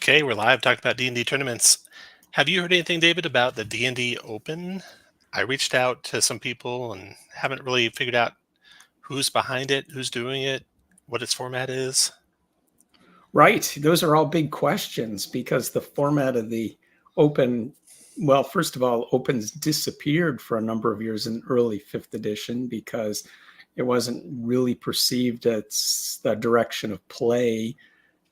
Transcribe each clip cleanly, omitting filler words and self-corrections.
Okay, we're live talking about D&D tournaments. Have you heard anything, David, about the D&D Open? I reached out to some people and haven't really figured out who's behind it, who's doing it, what its format is. Right. Those are all big questions because the format of the Open, well, first of all, Opens disappeared for a number of years in early 5th edition because it wasn't really perceived as the direction of play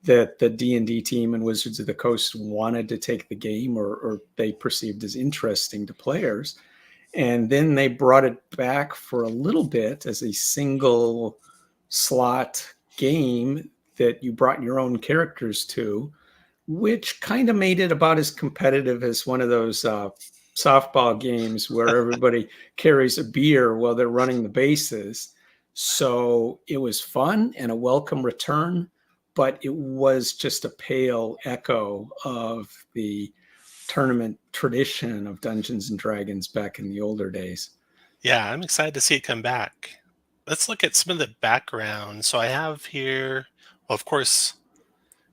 that the D&D team and Wizards of the Coast wanted to take the game or they perceived as interesting to players. And then they brought it back for a little bit as a single slot game that you brought your own characters to, which kind of made it about as competitive as one of those softball games where everybody carries a beer while they're running the bases. So it was fun and a welcome return, but it was just a pale echo of the tournament tradition of Dungeons and Dragons back in the older days. Yeah, I'm excited to see it come back. Let's look at some of the background. So I have here, well, of course,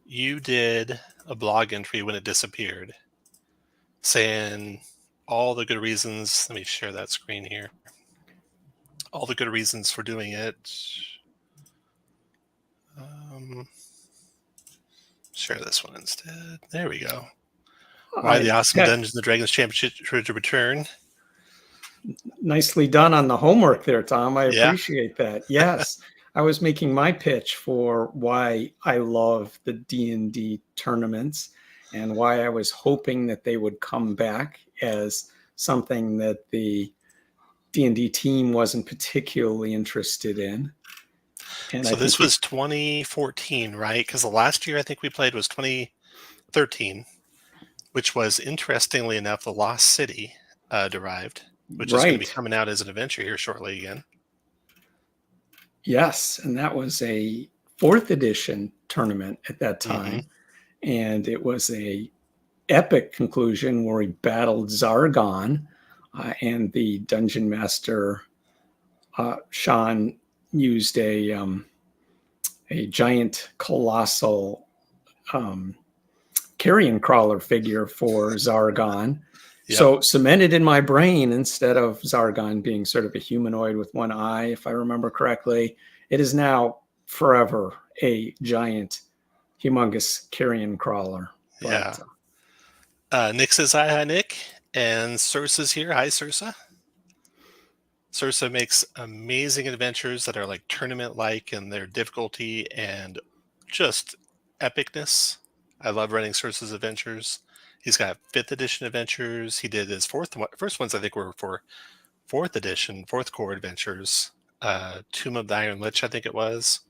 you did a blog entry when it disappeared saying all the good reasons. Let me share that screen here. All the good reasons for doing it. Share this one instead. There we go. Why the awesome Dungeons and Dragons Championship should return. Nicely done on the homework there, Tom. I appreciate that. Yes, I was making my pitch for why I love the D&D tournaments and why I was hoping that they would come back as something that the D&D team wasn't particularly interested in. And so this was 2014, right? Because the last year I think we played was 2013, which was, interestingly enough, the Lost City derived, which is going to be coming out as an adventure here shortly again. Yes, and that was a 4th edition tournament at that time. And it was a epic conclusion where we battled Zargon and the dungeon master, Sean, used a giant colossal carrion crawler figure for Zargon. Yep. So cemented in my brain, instead of Zargon being sort of a humanoid with one eye, if I remember correctly, it is now forever a giant, humongous carrion crawler. Yeah. Nick says hi, Nick. And SERSA's here. Hi, SERSA. SERSA makes amazing adventures that are like tournament-like in their difficulty and just epicness. I love running SERSA's adventures. He's got 5th edition adventures. He did his first ones, I think, were for 4th edition, 4th core adventures. Tomb of the Iron Lich, I think it was.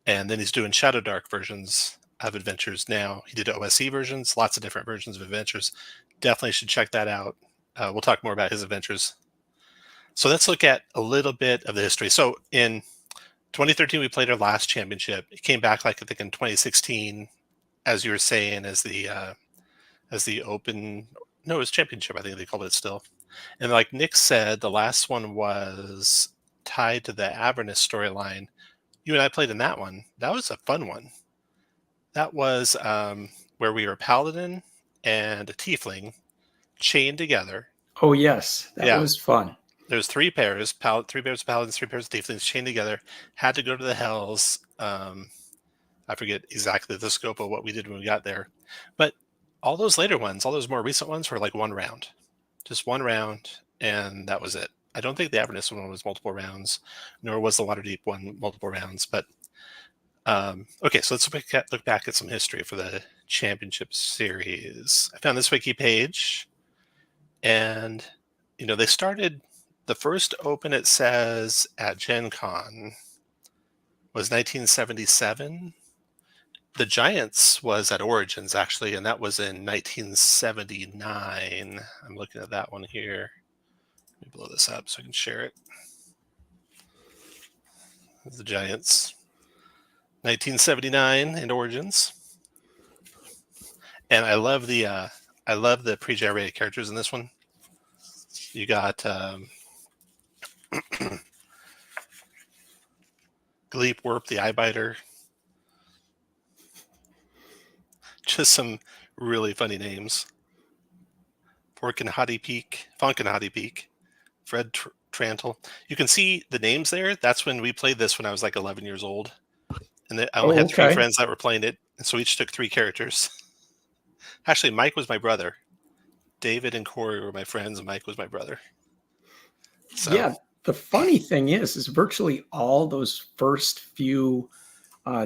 And then he's doing Shadow Dark versions of adventures now. He did OSE versions, lots of different versions of adventures. Definitely should check that out. We'll talk more about his adventures. So let's look at a little bit of the history. So in 2013, we played our last championship. It came back, like, I think, in 2016, as you were saying, as the Open. No, it was championship, I think they called it still. And like Nick said, the last one was tied to the Avernus storyline. You and I played in that one. That was a fun one. That was where we were a paladin and a tiefling chained together. Oh, yes. That was fun. There's 3 pairs, 3 pairs of paladins, 3 pairs of tieflings chained together, had to go to the hells. I forget exactly the scope of what we did when we got there. But all those later ones, all those more recent ones were like 1 round. Just 1 round, and that was it. I don't think the Avernus one was multiple rounds, nor was the Waterdeep one multiple rounds. But okay, so let's look back at some history for the championship series. I found this wiki page, and they started the first Open, it says, at Gen Con was 1977. The Giants was at Origins, actually, and that was in 1979. I'm looking at that one here. Let me blow this up so I can share it. The Giants, 1979 in Origins. And I love the pre-generated characters in this one. You got Gleep Warp the Eyebiter. just some really funny names. Funkin' Peak, Fred Trantle. You can see the names there. That's when we played this when I was like 11 years old. And I only Oh, had 3 okay. friends that were playing it. And so each took 3 characters. Actually, Mike was my brother. David and Corey were my friends, and Mike was my brother. So Yeah, the funny thing is virtually all those first few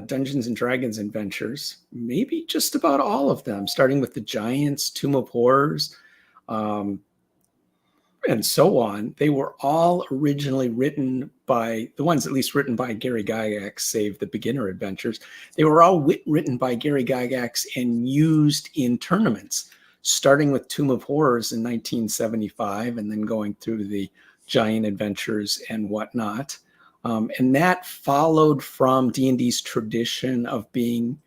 Dungeons and Dragons adventures, maybe just about all of them, starting with the Giants, Tomb of Horrors, and so on, they were all originally written by the ones at least written by Gary Gygax, save the beginner adventures. They were all written by Gary Gygax and used in tournaments, starting with Tomb of Horrors in 1975 and then going through the Giant Adventures and whatnot. And that followed from D&D's tradition of being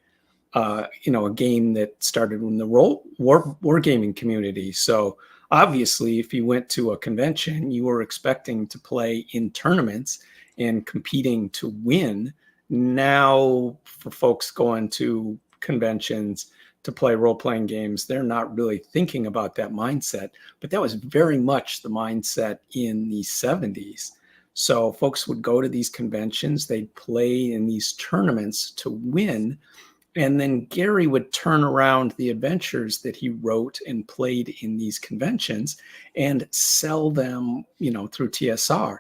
a game that started in the wargaming community. So obviously, if you went to a convention, you were expecting to play in tournaments and competing to win. Now, for folks going to conventions to play role-playing games, they're not really thinking about that mindset. But that was very much the mindset in the 70s. So folks would go to these conventions, they'd play in these tournaments to win. And then Gary would turn around the adventures that he wrote and played in these conventions and sell them, through TSR.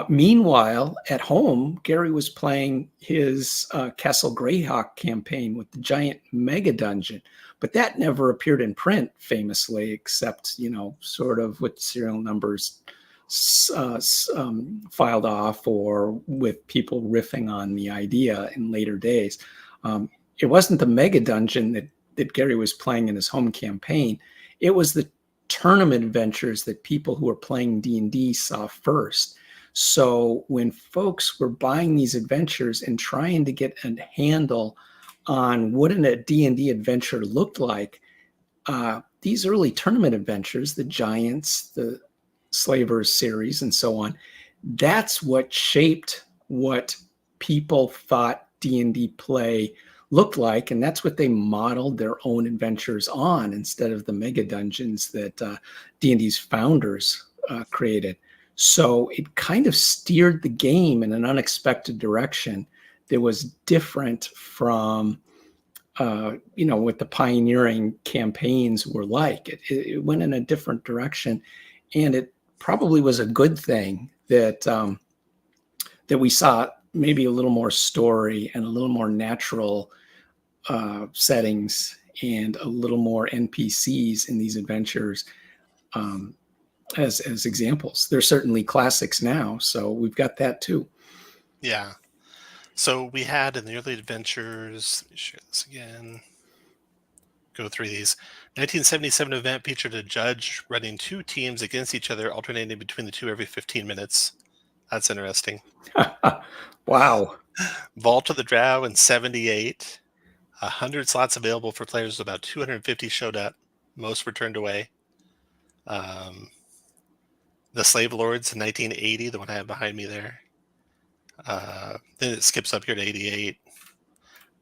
Meanwhile, at home, Gary was playing his Castle Greyhawk campaign with the giant mega dungeon, but that never appeared in print, famously, except, sort of with serial numbers filed off or with people riffing on the idea in later days. It wasn't the mega dungeon that Gary was playing in his home campaign. It was the tournament adventures that people who were playing D&D saw first. So when folks were buying these adventures and trying to get a handle on what a D&D adventure looked like, these early tournament adventures, the Giants, the Slavers series, and so on, that's what shaped what people thought D&D play looked like, and that's what they modeled their own adventures on instead of the mega dungeons that D&D's founders created. So it kind of steered the game in an unexpected direction that was different from what the pioneering campaigns were like. It went in a different direction, and it probably was a good thing that that we saw maybe a little more story and a little more natural settings and a little more NPCs in these adventures as examples. They're certainly classics now, so we've got that too. Yeah. So we had in the early adventures, let me share this again. Go through these. 1977 event featured a judge running 2 teams against each other, alternating between the 2 every 15 minutes. That's interesting. Wow. Vault of the Drow in 78. 100 slots available for players. About 250 showed up. Most were turned away. The Slave Lords in 1980, the one I have behind me there. Then it skips up here to 88.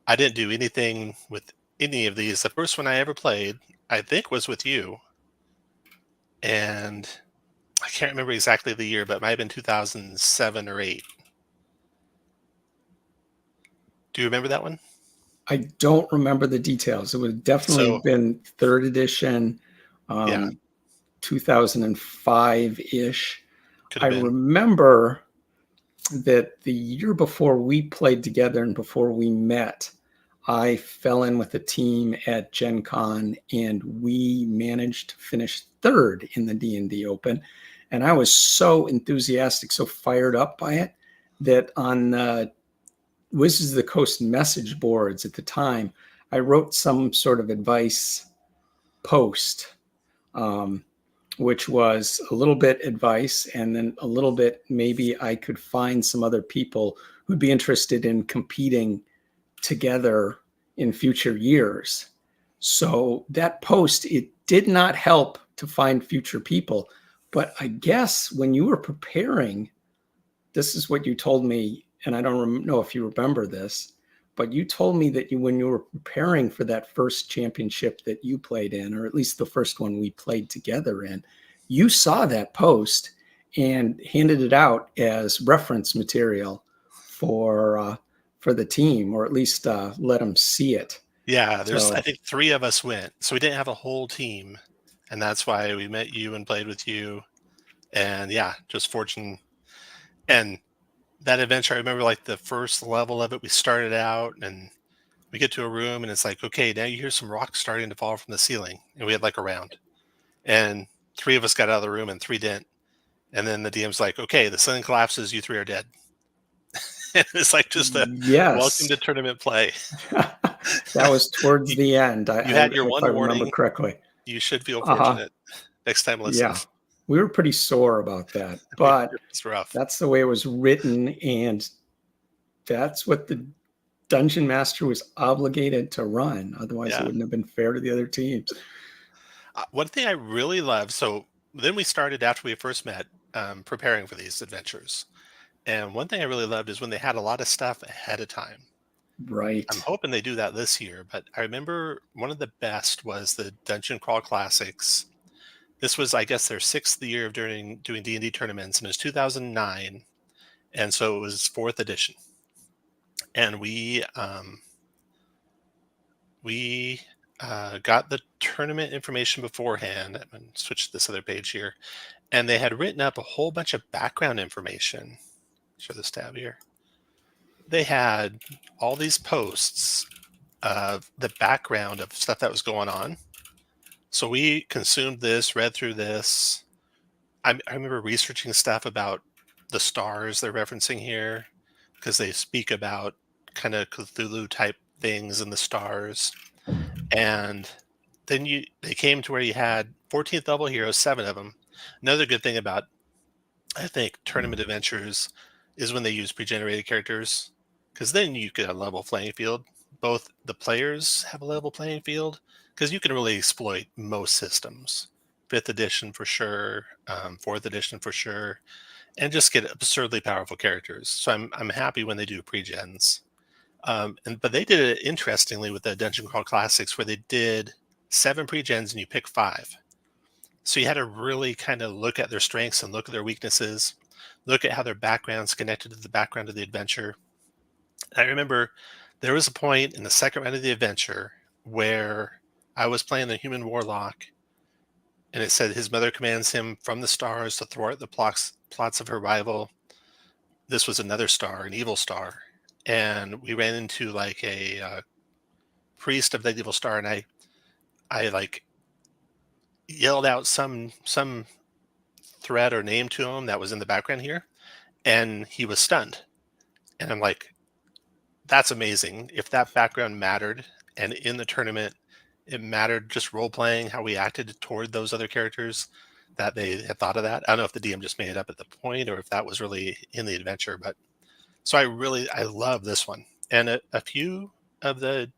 I didn't do anything with any of these. The first one I ever played, I think, was with you. And I can't remember exactly the year, but it might have been 2007 or 8. Do you remember that one? I don't remember the details. It would have definitely been 3rd edition, 2005-ish. I remember that the year before we played together and before we met, I fell in with a team at Gen Con, and we managed to finish 3rd in the D&D Open. And I was so enthusiastic, so fired up by it, that on Wizards of the Coast message boards at the time, I wrote some sort of advice post, which was a little bit advice and then a little bit maybe I could find some other people who'd be interested in competing together in future years. So that post, it did not help to find future people. But I guess when you were preparing, this is what you told me, and I don't know if you remember this, but you told me that when you were preparing for that first championship that you played in, or at least the first one we played together in, you saw that post and handed it out as reference material for the team, or at least let them see it. Yeah, there's So, I think 3 of us went, so we didn't have a whole team, and that's why we met you and played with you. And yeah, just fortune. And that adventure, I remember like the first level of it, we started out and we get to a room and it's like, okay, now you hear some rocks starting to fall from the ceiling, and we had like a round, and 3 of us got out of the room and 3 didn't. And then the DM's like, okay, the ceiling collapses, you 3 are dead. And it's like just a welcome yes, to tournament play. that was towards You, the end, you had your if I one remember warning. correctly. You should feel Uh-huh. fortunate next time. Listen. Yeah, we were pretty sore about that, It but was rough. that's the way it was written, and that's what the dungeon master was obligated to run. Otherwise, it Yeah. wouldn't have been fair to the other teams. One thing I really love. So then we started after we first met, preparing for these adventures. And one thing I really loved is when they had a lot of stuff ahead of time. I'm Right. hoping they do that this year, but I remember one of the best was the Dungeon Crawl Classics. This was, I guess, their 6th year of doing D&D tournaments, and it was 2009, and so it was 4th edition. And we got the tournament information beforehand. I'm going to switch to this other page here, and they had written up a whole bunch of background information. Show this tab here. They had all these posts of the background of stuff that was going on. So we consumed this, read through this. I remember researching stuff about the stars they're referencing here, because they speak about kind of Cthulhu type things in the stars. And then they came to where you had 14th level heroes, 7 of them. Another good thing about, I think, tournament adventures is when they use pre-generated characters, because then you get a level playing field. Both the players have a level playing field, because you can really exploit most systems. 5th edition for sure, 4th edition for sure, and just get absurdly powerful characters. So I'm happy when they do pre-gens. But they did it interestingly with the Dungeon Crawl Classics, where they did 7 pre-gens and you pick 5. So you had to really kind of look at their strengths and look at their weaknesses, look at how their background's connected to the background of the adventure. I remember there was a point in the second round of the adventure where I was playing the human warlock, and it said his mother commands him from the stars to thwart the plots of her rival. This was another star, an evil star, and we ran into like a priest of the evil star, and I like yelled out some threat or name to him that was in the background here, and he was stunned. And I'm like, that's amazing. If that background mattered, and in the tournament it mattered, just role playing how we acted toward those other characters, that they had thought of that. I don't know if the DM just made it up at the point or if that was really in the adventure, but so I love this one. And a few of the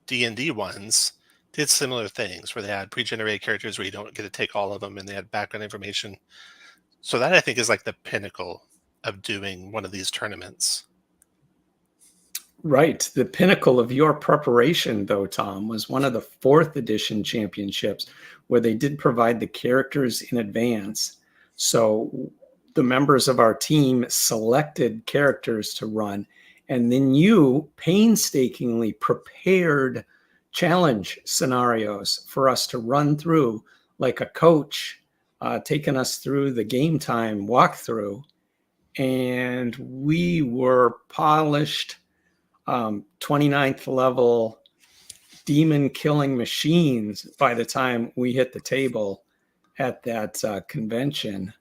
D&D ones did similar things where they had pre-generated characters where you don't get to take all of them, and they had background information. So that, I think, is like the pinnacle of doing one of these tournaments. Right. The pinnacle of your preparation, though, Tom, was one of the 4th edition championships where they did provide the characters in advance. So the members of our team selected characters to run, and then you painstakingly prepared challenge scenarios for us to run through, like a coach taking us through the game time walkthrough. And we were polished 29th level demon killing machines by the time we hit the table at that convention.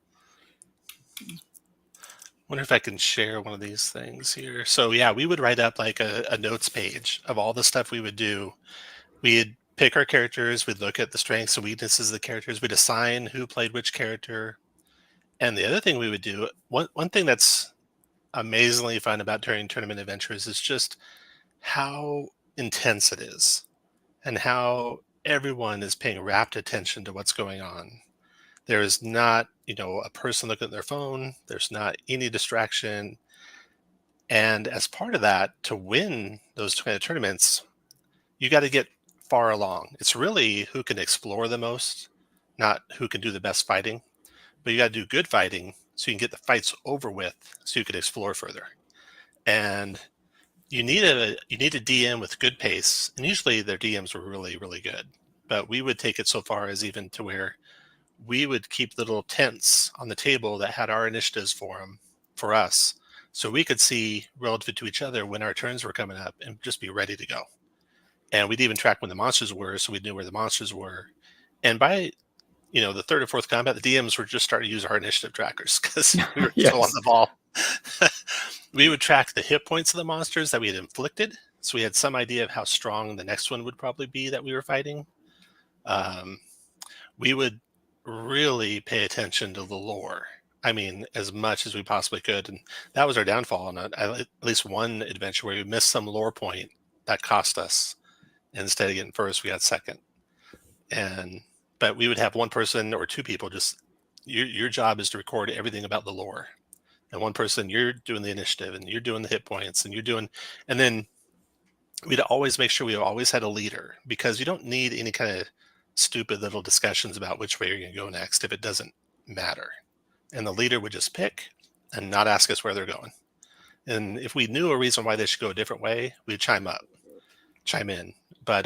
Wonder if I can share one of these things here. So yeah, we would write up like a notes page of all the stuff we would do. We'd pick our characters, we'd look at the strengths and weaknesses of the characters, we'd assign who played which character. And the other thing we would do, one thing that's amazingly fun about during tournament adventures is just how intense it is, and how everyone is paying rapt attention to what's going on. There is not, a person looking at their phone. There's not any distraction. And as part of that, to win those kind of tournaments, you got to get far along. It's really who can explore the most, not who can do the best fighting. But you got to do good fighting so you can get the fights over with, so you can explore further. And you need a DM with good pace, and usually their DMs were really, really good. But we would take it so far as even to where we would keep the little tents on the table that had our initiatives for us, so we could see relative to each other when our turns were coming up and just be ready to go. And we'd even track when the monsters were, so we knew where the monsters were. And by the third or fourth combat, the DMs were just starting to use our initiative trackers because we were Yes. so on the ball. We would track the hit points of the monsters that we had inflicted, so we had some idea of how strong the next one would probably be that we were fighting. We would really pay attention to the lore. I mean, as much as we possibly could, and that was our downfall on at least one adventure where we missed some lore point that cost us. Instead of getting first, we got second. But we would have one person or two people just your job is to record everything about the lore, and one person, you're doing the initiative and you're doing the hit points and then we'd always make sure we always had a leader, because you don't need any kind of stupid little discussions about which way you're going to go next if it doesn't matter. And the leader would just pick and not ask us where they're going. And if we knew a reason why they should go a different way, we'd chime in. But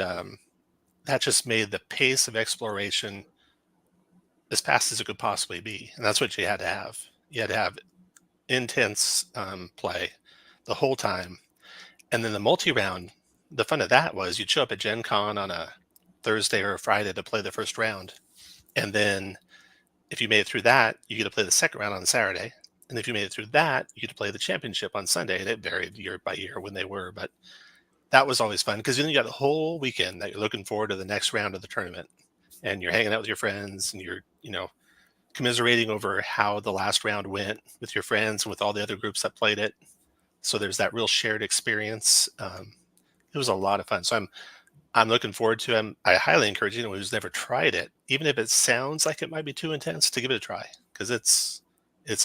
that just made the pace of exploration as fast as it could possibly be. And that's what you had to have. You had to have intense play the whole time. And then the multi-round, the fun of that was you'd show up at Gen Con on a Thursday or a Friday to play the first round. And then if you made it through that, you get to play the second round on Saturday. And if you made it through that, you get to play the championship on Sunday. And it varied year by year when they were. But that was always fun, because then you got the whole weekend that you're looking forward to the next round of the tournament. And you're hanging out with your friends and you're, commiserating over how the last round went with your friends and with all the other groups that played it. So there's that real shared experience. It was a lot of fun. So I'm looking forward to it. I highly encourage anyone who's never tried it, even if it sounds like it might be too intense, to give it a try, because it's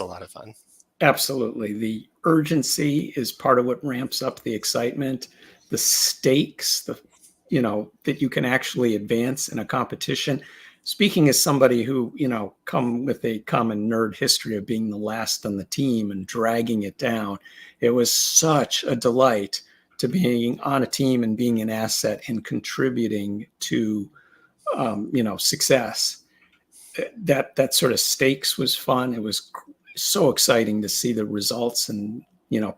a lot of fun. Absolutely. The urgency is part of what ramps up the excitement. The stakes, that you can actually advance in a competition. Speaking as somebody who, come with a common nerd history of being the last on the team and dragging it down, it was such a delight to being on a team and being an asset and contributing to, success. That sort of stakes was fun. It was so exciting to see the results and,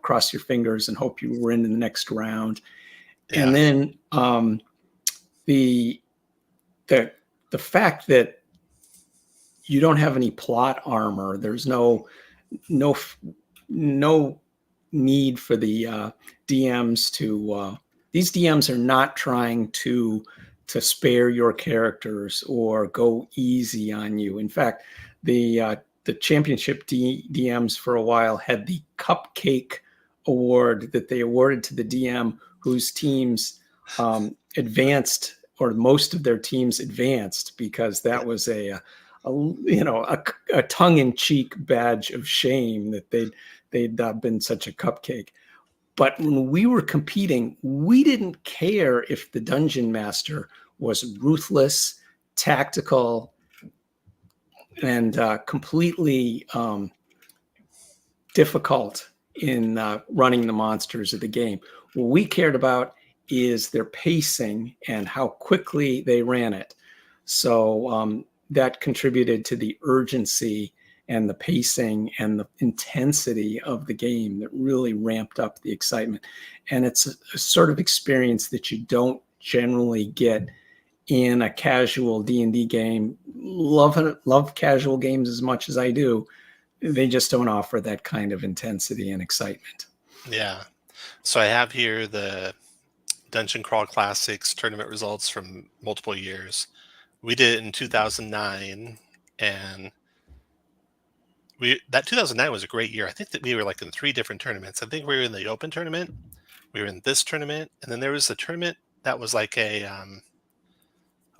cross your fingers and hope you were in the next round. Yeah. And then the fact that you don't have any plot armor, there's no need for the DMs to. These DMs are not trying to spare your characters or go easy on you. In fact, the championship DMs for a while had the cupcake award that they awarded to the DM whose teams advanced, or most of their teams advanced, because that was a tongue-in-cheek badge of shame that they'd been such a cupcake. But when we were competing, we didn't care if the dungeon master was ruthless, tactical, and completely difficult in running the monsters of the game. What we cared about is their pacing and how quickly they ran it. So that contributed to the urgency and the pacing and the intensity of the game that really ramped up the excitement. And it's a sort of experience that you don't generally get in a casual D&D game. Love casual games as much as I do. They just don't offer that kind of intensity and excitement. Yeah. So I have here the Dungeon Crawl Classics tournament results from multiple years. We did it in 2009, and that 2009 was a great year. I think that we were like in 3 different tournaments. I think we were in the open tournament, we were in this tournament, and then there was a tournament that was like a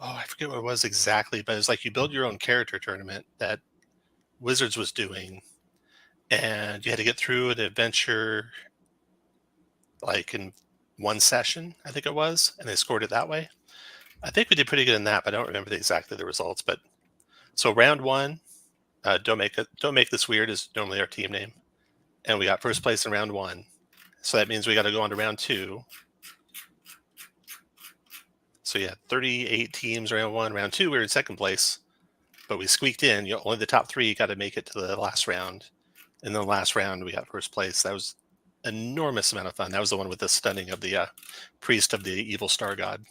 I forget what it was exactly, but it was like you build your own character tournament that Wizards was doing, and you had to get through an adventure like in one session, I think it was, and they scored it that way. I think we did pretty good in that, but I don't remember exactly the results. But so round one, don't make this weird is normally our team name, and we got first place in round one. So that means we got to go on to round two. So yeah, 38 teams round one. Round two, we were in second place, but we squeaked in. Only the top three got to make it to the last round. And then the last round, we got first place. That was an enormous amount of fun. That was the one with the stunning of the priest of the evil star god.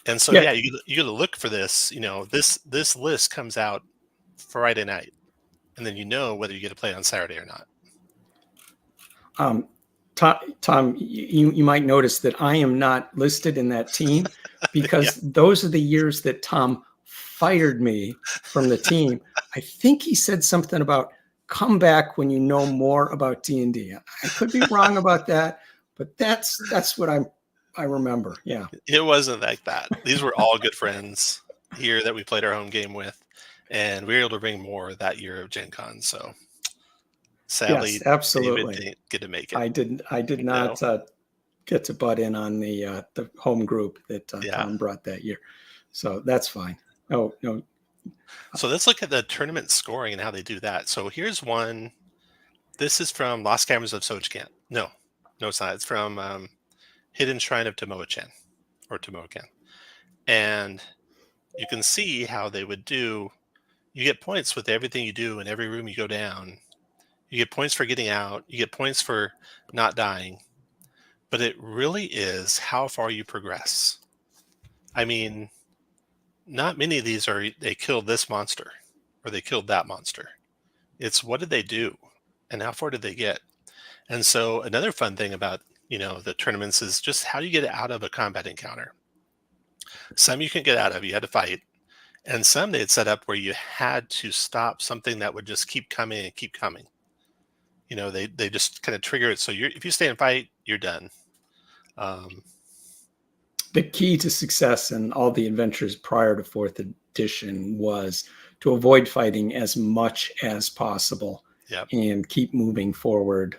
And so, yeah, you got to look for this. This list comes out Friday night, and then whether you get to play on Saturday or not. Tom, you might notice that I am not listed in that team because those are the years that Tom fired me from the team. I think he said something about come back when you know more about D&D. I could be wrong about that, but that's what I remember. Yeah. It wasn't like that. These were all good friends here that we played our home game with, and we were able to bring more that year of Gen Con. So sadly, yes, absolutely. David didn't get to make it. I did not get to butt in on the home group that Tom brought that year. So that's fine. Oh, no. So let's look at the tournament scoring and how they do that. So here's one. This is from Lost Caverns of SOJCANTH. No, it's not. It's from Hidden Shrine of TAMOACHAN, or TAMOACHAN. And you can see how they would do. You get points with everything you do in every room you go down. You get points for getting out. You get points for not dying. But it really is how far you progress. I mean, not many of these they killed this monster or they killed that monster. It's what did they do and how far did they get? And so another fun thing about, the tournaments is just how do you get out of a combat encounter? Some you can get out of, you had to fight. And some they had set up where you had to stop something that would just keep coming and keep coming. They just kind of trigger it. So if you stay and fight, you're done. The key to success in all the adventures prior to 4th edition was to avoid fighting as much as possible and keep moving forward.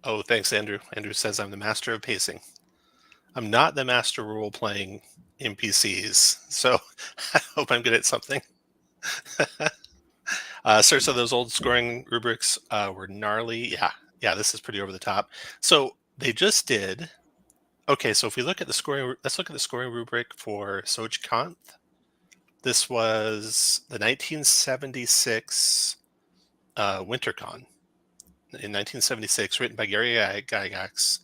Oh, thanks, Andrew. Andrew says I'm the master of pacing. I'm not the master role-playing NPCs, so I hope I'm good at something. SERSA, those old scoring rubrics were gnarly. Yeah, this is pretty over the top. So they just did. Okay, so if we look at the scoring, let's look at the scoring rubric for TSOJCANTH. This was the 1976 WinterCon. In 1976, written by Gary Gygax.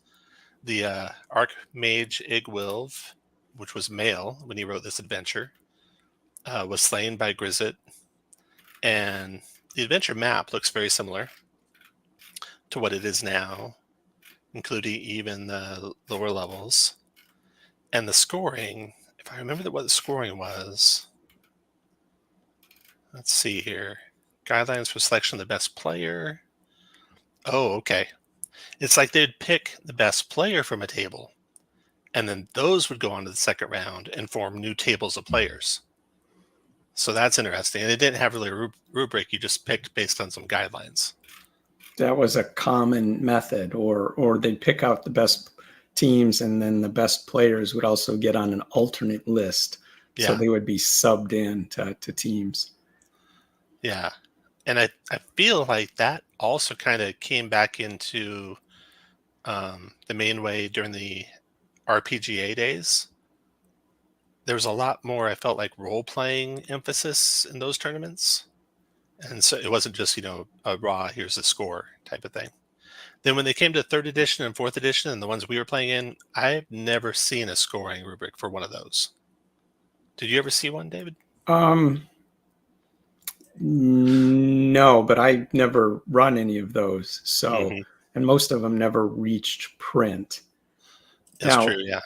The Archmage Igwilv, which was male when he wrote this adventure, was slain by Grizzet. And the adventure map looks very similar to what it is now, including even the lower levels. And the scoring, if I remember what the scoring was, let's see here. Guidelines for selection of the best player. Oh, okay. It's like they'd pick the best player from a table, and then those would go on to the second round and form new tables of players. So that's interesting. And it didn't have really a rubric. You just picked based on some guidelines. That was a common method, or they'd pick out the best teams, and then the best players would also get on an alternate list. So they would be subbed in to teams. Yeah. And I feel like that also kind of came back into the main way during the RPGA days. There was a lot more, I felt like, role-playing emphasis in those tournaments. And so it wasn't just, a raw, here's the score type of thing. Then when they came to 3rd edition and 4th edition and the ones we were playing in, I've never seen a scoring rubric for one of those. Did you ever see one, David? No, but I never run any of those. So, and most of them never reached print. That's true, yeah.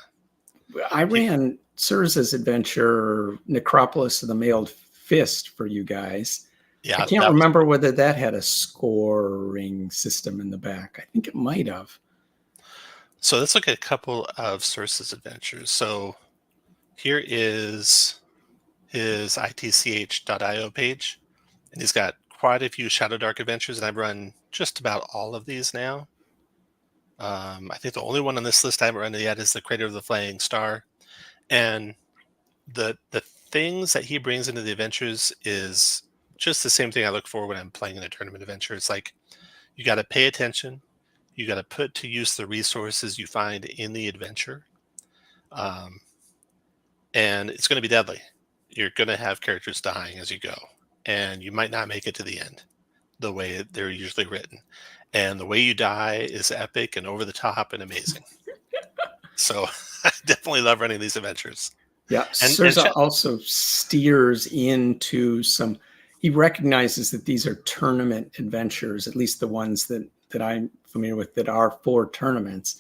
I ran SERSA's adventure, Necropolis of the Mailed Fist, for you guys. Yeah, I can't remember whether that had a scoring system in the back. I think it might have. So let's look at a couple of SERSA's adventures. So here is his itch.io page, and he's got quite a few Shadow Dark adventures, and I've run just about all of these now. I think the only one on this list I haven't run yet is the Creator of the Flying Star. And the things that he brings into the adventures is just the same thing I look for when I'm playing in a tournament adventure. It's like you got to pay attention. You got to put to use the resources you find in the adventure. And it's going to be deadly. You're going to have characters dying as you go, and you might not make it to the end the way they're usually written. And the way you die is epic and over the top and amazing. So I definitely love running these adventures. Yeah, SERSA also steers into some. He recognizes that these are tournament adventures, at least the ones that I'm familiar with that are for tournaments,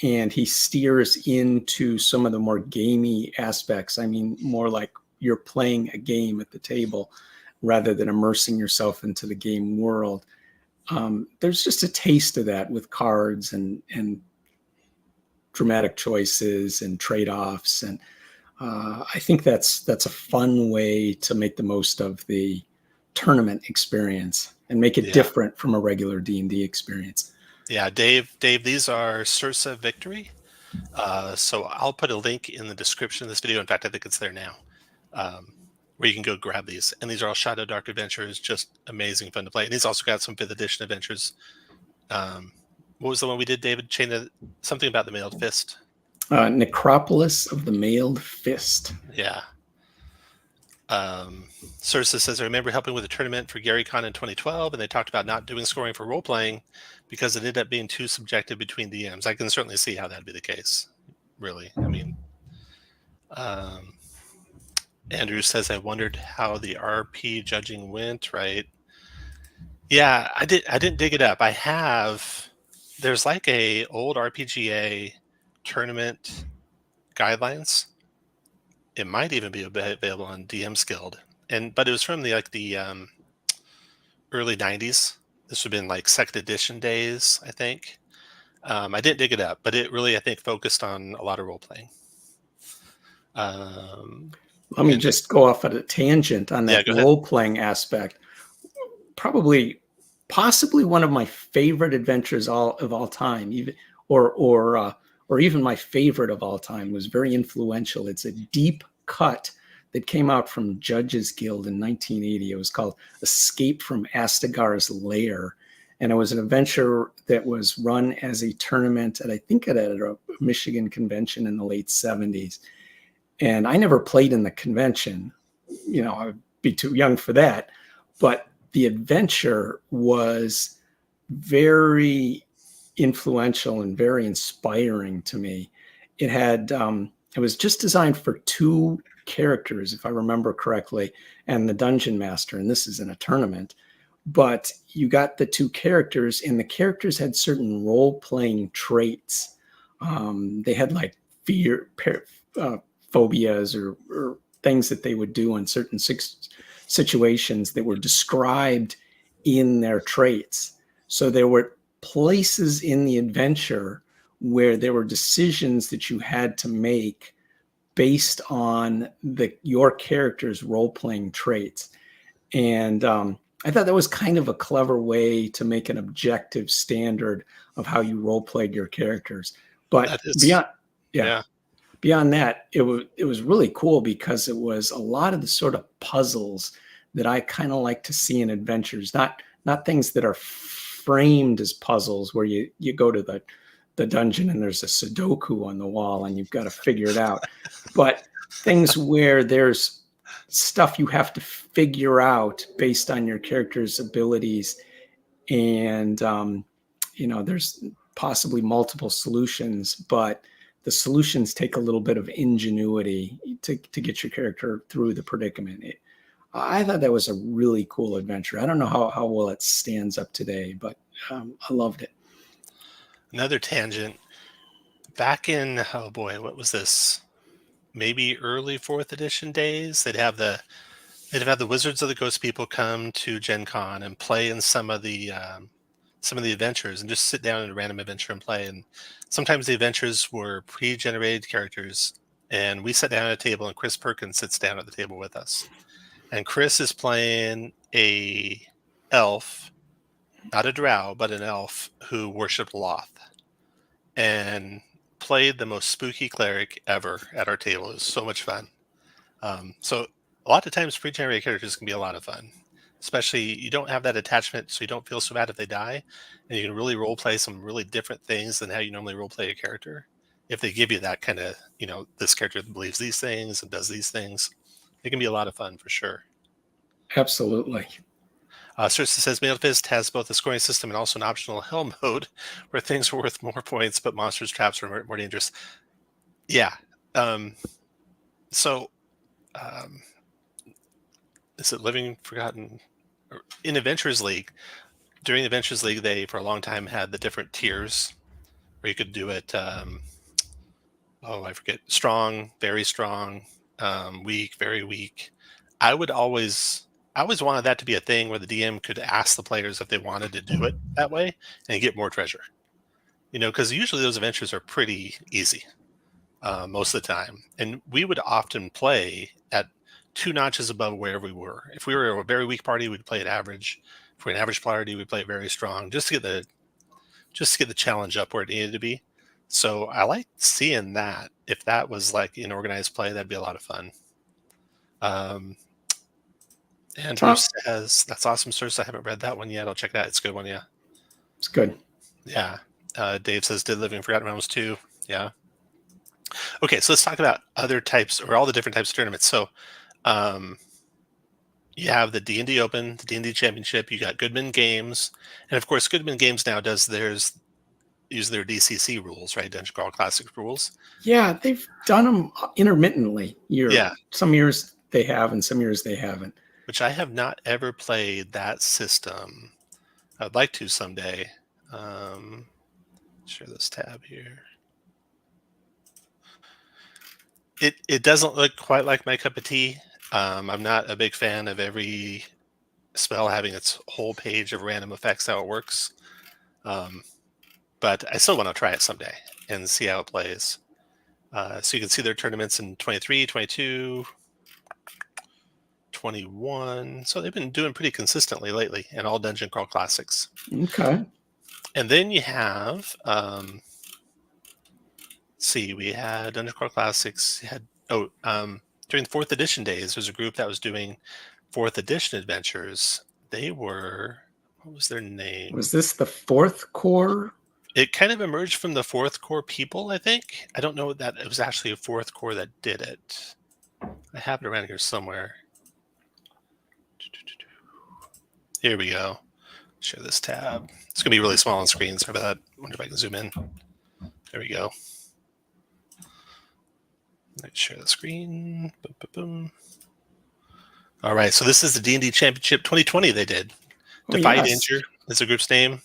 and he steers into some of the more gamey aspects. I mean, more like you're playing a game at the table rather than immersing yourself into the game world. There's just a taste of that with cards and dramatic choices and trade-offs, and I think that's a fun way to make the most of the tournament experience and make it different from a regular D&D experience. Yeah, Dave, these are SERSA Victory. So I'll put a link in the description of this video. In fact, I think it's there now, where you can go grab these. And these are all Shadow Dark adventures, just amazing fun to play. And he's also got some 5th edition adventures. What was the one we did, David? Something about the Mailed Fist. Necropolis of the Mailed Fist. Yeah. SERSA says, I remember helping with a tournament for GaryCon in 2012, and they talked about not doing scoring for role-playing because it ended up being too subjective between DMs. I can certainly see how that'd be the case, really. I mean, Andrew says, I wondered how the RP judging went, right? Yeah, I didn't dig it up. There's like a old RPGA tournament guidelines. It might even be available on DM's Guild, but it was from the early 90s. This would have been like 2nd edition days, I think. I didn't dig it up, but it really, I think, focused on a lot of role playing. Let me just go off at a tangent on that role playing aspect. Possibly one of my favorite adventures of all time, even or even my favorite of all time, was very influential. It's a deep cut that came out from Judges Guild in 1980. It was called Escape from Astagar's Lair. And it was an adventure that was run as a tournament at a Michigan convention in the late 70s. And I never played in the convention. You know, I'd be too young for that. But the adventure was very influential and very inspiring to me. It was just designed for 2 characters, if I remember correctly, and the dungeon master, and this is in a tournament. But you got the 2 characters, and the characters had certain role-playing traits. They had like fear, phobias, or things that they would do in certain situations that were described in their traits. So there were places in the adventure where there were decisions that you had to make based on your character's role-playing traits. And I thought that was kind of a clever way to make an objective standard of how you role-played your characters. But beyond that, it was really cool because it was a lot of the sort of puzzles that I kind of like to see in adventures, not things that are framed as puzzles where you go to the dungeon and there's a Sudoku on the wall and you've got to figure it out, but things where there's stuff you have to figure out based on your character's abilities, and there's possibly multiple solutions, but the solutions take a little bit of ingenuity to get your character through the predicament. I thought that was a really cool adventure. I don't know how well it stands up today, but I loved it. Another tangent. Back in, what was this? Maybe early 4th edition days. They'd have the Wizards of the Coast people come to Gen Con and play in some of the adventures, and just sit down in a random adventure and play. And sometimes the adventures were pre-generated characters, and we sat down at a table, and Chris Perkins sits down at the table with us. And Chris is playing a elf not a drow, but an elf who worshipped Loth and played the most spooky cleric ever at our table. It was so much fun. So a lot of times pre-generated characters can be a lot of fun, especially you don't have that attachment, so you don't feel so bad if they die, and you can really role play some really different things than how you normally role play a character. If they give you that kind of, this character believes these things and does these things, it can be a lot of fun for sure. Absolutely. SERSA says Manifest has both a scoring system and also an optional hell mode where things are worth more points, but monsters, traps are more dangerous. Yeah. So is it Living Forgotten? In Adventures League, during Adventures League, they for a long time had the different tiers where you could do it. I forget. Strong, very strong, weak, very weak. I always wanted that to be a thing where the DM could ask the players if they wanted to do it that way and get more treasure. Because usually those adventures are pretty easy most of the time, and we would often play at 2 notches above where we were. If we were a very weak party, we'd play at average. If we're an average party, we'd play it very strong, just to get the challenge up where it needed to be. So I like seeing that. If that was like in organized play, that'd be a lot of fun. Andrew says, that's awesome, SERSA. I haven't read that one yet. I'll check that. It's a good one, yeah. It's good. Yeah. Dave says, did Living Forgotten Realms too? Yeah. Okay, so let's talk about other types, or all the different types of tournaments. So you have the D&D Open, the D&D Championship, you got GOODMAN Games, and of course GOODMAN Games now use their DCC rules, right? Dungeon Crawl Classics rules. Yeah, they've done them intermittently. Yeah. Some years they have, and some years they haven't. Which I have not ever played that system. I'd like to someday. Share this tab here. It doesn't look quite like my cup of tea. I'm not a big fan of every spell having its whole page of random effects, how it works. But I still want to try it someday and see how it plays. So you can see their tournaments in 23, 22, 21. So they've been doing pretty consistently lately, and all Dungeon Crawl Classics. Okay. And then you have, we had Dungeon Crawl Classics. During the 4th edition days, there's a group that was doing 4th edition adventures. They were, what was their name? Was this the 4th core? It kind of emerged from the 4th core people, I think. I don't know that it was actually a 4th core that did it. I have it around here somewhere. Here we go. Share this tab. It's going to be really small on screen. Sorry about that. I wonder if I can zoom in. There we go. Let's share the screen. Boom, boom, boom. All right. So this is the D&D Championship 2020 they did. Defy Danger is the group's name.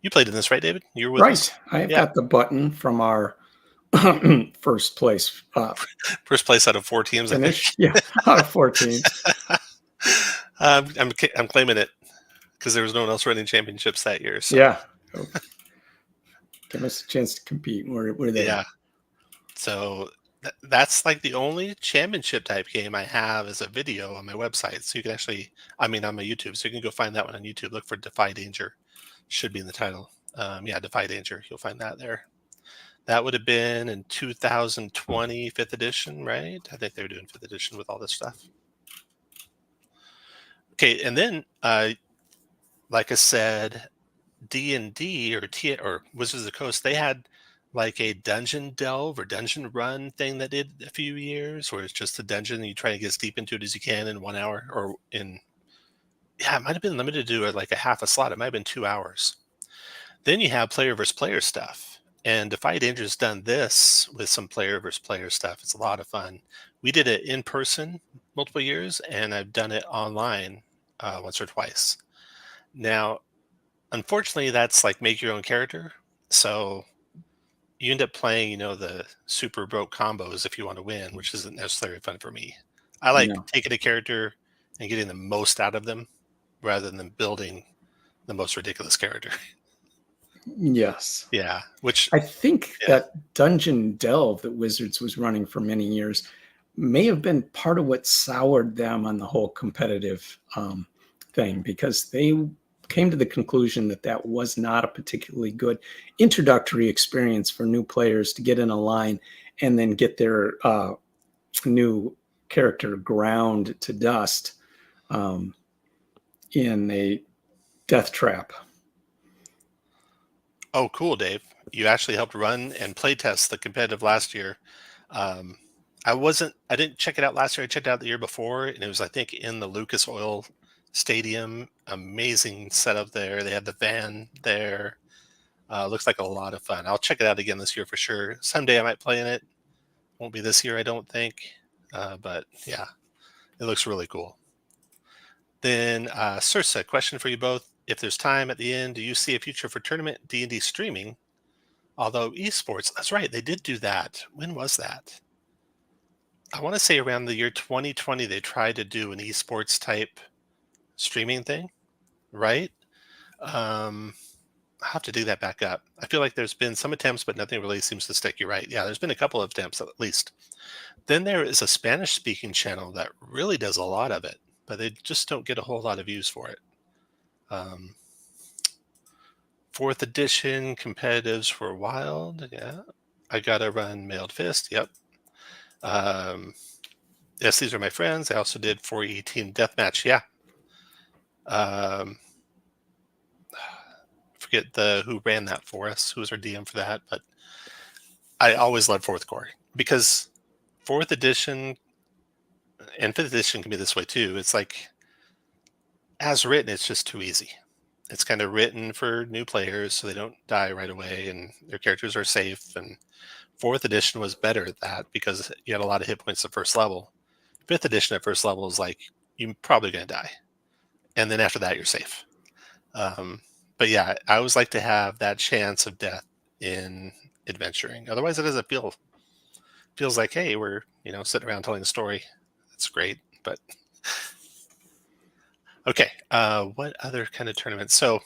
You played in this, right, David? You were with us? I've got the button from our first place. First place out of 4 teams, finish. I think. Yeah, out of 4 teams. I'm claiming it because there was no one else running championships that year. So. Yeah. Give us a chance to compete. We're there. Yeah. So that's like the only championship type game I have as a video on my website. So you can actually, on my YouTube. So you can go find that one on YouTube. Look for Defy Danger. Should be in the title. Defy Danger. You'll find that there. That would have been in 2020, 5th edition, right? I think they were doing 5th edition with all this stuff. Okay, and then, like I said, D&D or Wizards of the Coast, they had like a dungeon delve or dungeon run thing that did a few years, where it's just a dungeon and you try to get as deep into it as you can in 1 hour, or it might have been limited to like a half a slot. It might have been 2 hours. Then you have player versus player stuff, and Defy Danger has done this with some player versus player stuff. It's a lot of fun. We did it in person multiple years, and I've done it online once or twice. Now, unfortunately, that's like make your own character. So you end up playing, the super broke combos if you want to win, which isn't necessarily fun for me. I like taking a character and getting the most out of them rather than building the most ridiculous character. Yes. Yeah. Which I think that Dungeon Delve that Wizards was running for many years may have been part of what soured them on the whole competitive thing, because they came to the conclusion that that was not a particularly good introductory experience for new players to get in a line and then get their new character ground to dust in a death trap. Oh, cool, Dave. You actually helped run and play test the competitive last year. I didn't check it out last year. I checked it out the year before, and it was, I think, in the Lucas Oil Stadium. Amazing setup there. They had the van there. Looks like a lot of fun. I'll check it out again this year for sure. Someday I might play in it. Won't be this year, I don't think. But yeah, it looks really cool. Then SERSA, question for you both. If there's time at the end, do you see a future for tournament D&D streaming? Although esports, that's right, they did do that. When was that? I want to say around the year 2020, they tried to do an esports type streaming thing, right? I'll have to dig that back up. I feel like there's been some attempts, but nothing really seems to stick. You're right. Yeah, there's been a couple of attempts at least. Then there is a Spanish speaking channel that really does a lot of it, but they just don't get a whole lot of views for it. 4th edition competitives for Wild. Yeah. I got to run Mailed Fist. Yep. Yes, these are my friends. I also did 4E Team Deathmatch. Yeah. Forget who ran that for us, who was our DM for that, but I always love 4th Core because 4th edition and 5th edition can be this way too. It's like, as written, it's just too easy. It's kind of written for new players so they don't die right away and their characters are safe. And 4th edition was better at that because you had a lot of hit points at first level. 5th edition at first level is like, you're probably going to die. And then after that, you're safe. But yeah, I always like to have that chance of death in adventuring. Otherwise, it doesn't feels like, hey, we're sitting around telling a story. That's great, but okay. What other kind of tournaments? So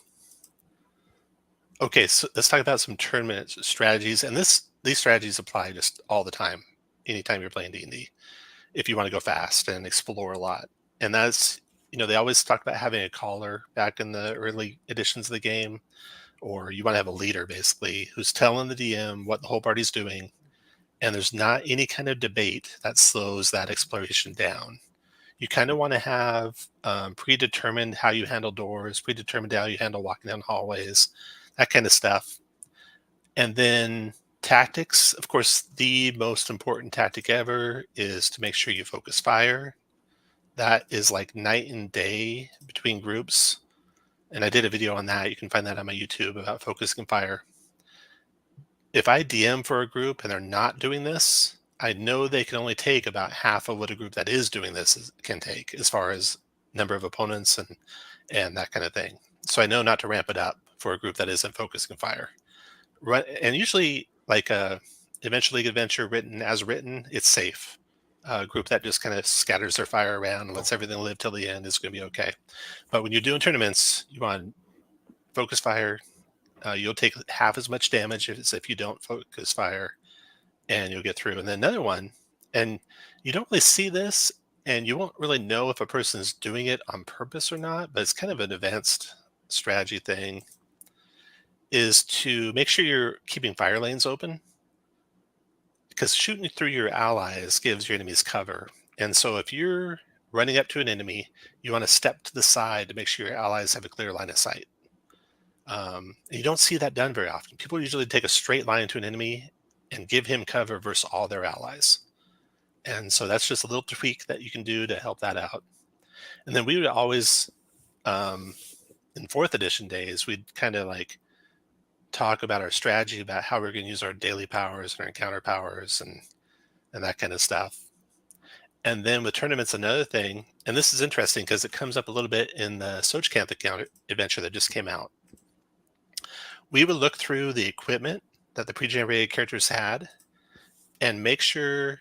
let's talk about some tournament strategies, and these strategies apply just all the time, anytime you're playing D&D. If you want to go fast and explore a lot, and that's they always talk about having a caller back in the early editions of the game, or you want to have a leader basically who's telling the DM what the whole party's doing, and there's not any kind of debate that slows that exploration down. You kind of want to have predetermined how you handle doors, predetermined how you handle walking down hallways, that kind of stuff. And then tactics, of course, the most important tactic ever is to make sure you focus fire. That is like night and day between groups. And I did a video on that. You can find that on my YouTube about focusing fire. If I DM for a group and they're not doing this, I know they can only take about half of what a group that is doing this can take as far as number of opponents and that kind of thing. So I know not to ramp it up for a group that isn't focusing fire. And usually like a Adventure League adventure written, it's safe. A group that just kind of scatters their fire around and lets everything live till the end is going to be okay. But when you're doing tournaments, you want focus fire. You'll take half as much damage as if you don't focus fire, and you'll get through. And then another one, and you don't really see this, and you won't really know if a person is doing it on purpose or not, but it's kind of an advanced strategy thing, is to make sure you're keeping fire lanes open, because shooting through your allies gives your enemies cover. And so if you're running up to an enemy, you want to step to the side to make sure your allies have a clear line of sight. You don't see that done very often. People usually take a straight line to an enemy and give him cover versus all their allies. And so that's just a little tweak that you can do to help that out. And then we would always, in 4th edition days, we'd kind of like talk about our strategy about how we're going to use our daily powers and our encounter powers and that kind of stuff. And then with tournaments, another thing, and this is interesting because it comes up a little bit in the TSOJCANTH adventure that just came out. We would look through the equipment that the pre-generated characters had and make sure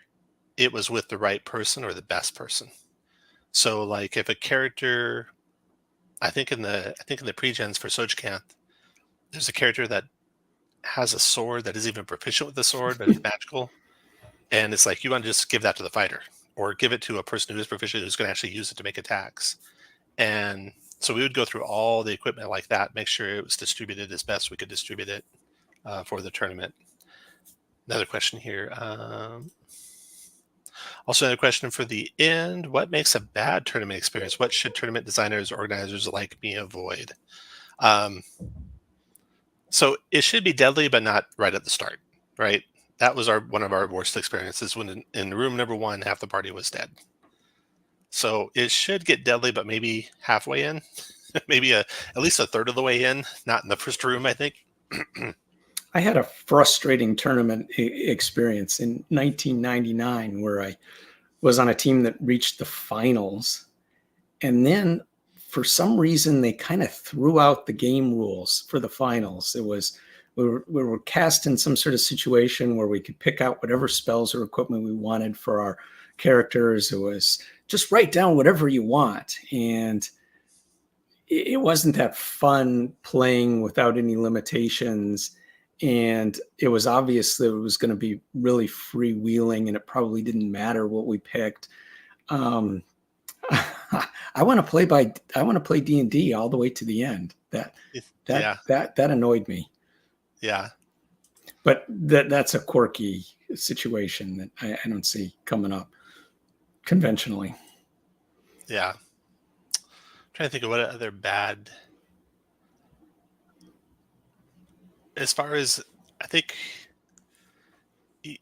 it was with the right person or the best person. So like if a character, I think in the pre-gens for TSOJCANTH, there's a character that has a sword that isn't even proficient with the sword, but it's magical. And it's like, you want to just give that to the fighter or give it to a person who is proficient who's going to actually use it to make attacks. And So we would go through all the equipment like that, make sure it was distributed as best we could distribute it for the tournament. Another question here. Also, another question for the end. What makes a bad tournament experience? What should tournament designers, organizers like me avoid? So it should be deadly, but not right at the start, right? That was one of our worst experiences when in room number 1, half the party was dead. So it should get deadly, but maybe halfway in, maybe at least a third of the way in, not in the first room, I think. I had a frustrating tournament experience in 1999 where I was on a team that reached the finals. And then for some reason, they kind of threw out the game rules for the finals. It was, we were cast in some sort of situation where we could pick out whatever spells or equipment we wanted for our characters. It was just write down whatever you want. And it wasn't that fun playing without any limitations. And it was obvious that it was going to be really freewheeling, and it probably didn't matter what we picked. I want to play D&D all the way to the end. That annoyed me. Yeah. But that's a quirky situation that I don't see coming up conventionally. Yeah. I'm trying to think of what other bad. As far as, I think